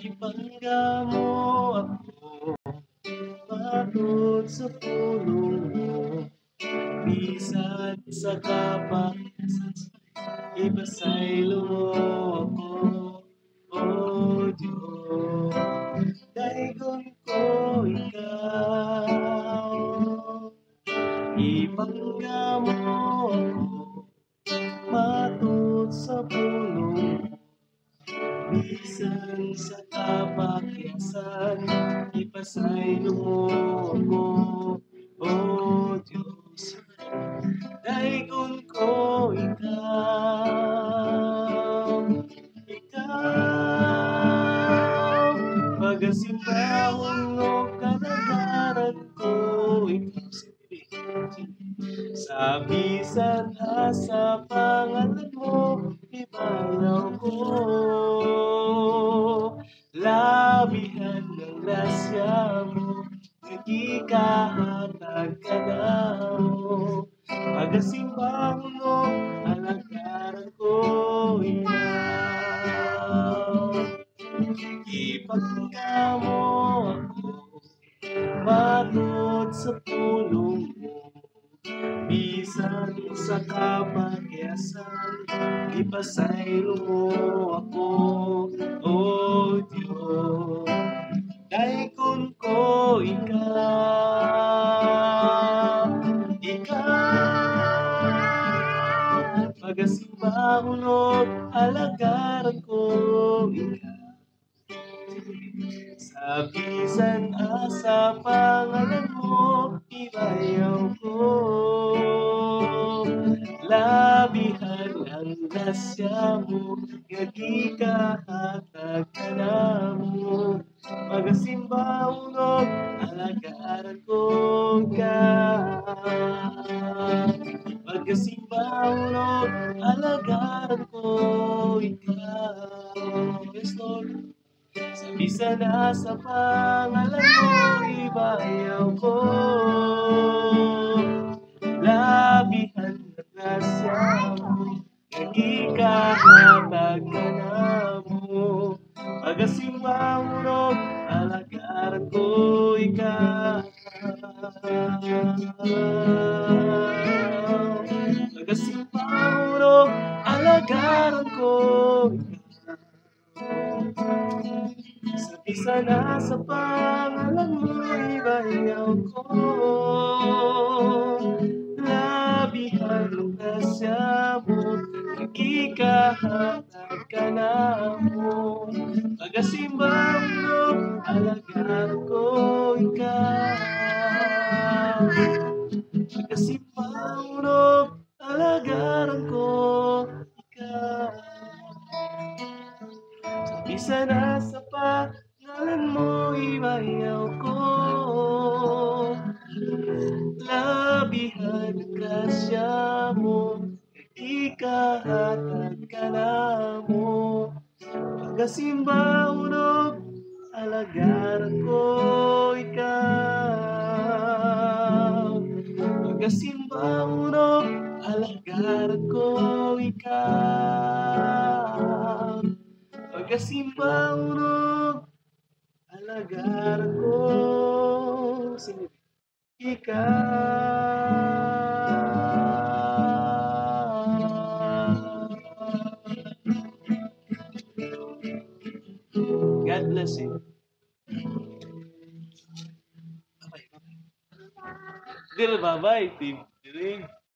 Ibangga mo ako, patod sa pulong mo. Bisan sa kapak, ibasaylo mo ako, O Diyos. Daigon ko ikaw, ibangga mo ako, matod sa pulong mo. Bisan sa kapakyasan, ipasaylo mo ako, O Diyos. Daigon ko ikaw, pagasimbahon mo kalagaran ko, ikaw. Sa bisan sa pangalan mo, ibayaw ko. Labihan ng grasya mo, nagkikahatag ka na mo. Pagasimbahon mo, alagaran ko ikaw. Ibangga mo ako, matod sa pulong mo. Bisan sa kapakyasan, ipasaylo mo ako, O Diyos. Daigon ko ikaw, pagasimbahon mo, alagaran ko ikaw. Sa bisan sa pangalan mo, ibayaw ko. Labihan ang grasya mo, nagkikahatag ka na mo. Pagasimbahon mo, alagaran ko ikaw. Pagasimbahon mo, alagaran ko ikaw. Yes, Lord. Sa bisan sa pangalan mo, ibayaw ko. Labihan ng grasya mo, nagkikahatag ka na mo. Pagasimbahon mo, alagaran ko ikaw. Pagasimbahon mo, alagaran ko ikaw. Sa bisan sa pangalan mo, ibayaw ko. Labihan ng grasya mo, nagkikahatag ka na mo. Pagasimbahon mo, alagaran ko ikaw. Pagasimbahon mo, alagaran ko ikaw. Bisan sa pangalan mo, ibayaw ko. Labihan ng grasya mo, ikahatag ka na mo. Pagasimbahon mo, alagaran ko ikaw. Pagasimbahon mo, alagaran ko ikaw. Pagasimbahon mo, alagaran ko ikaw. God bless you. Bye-bye. Bye-bye.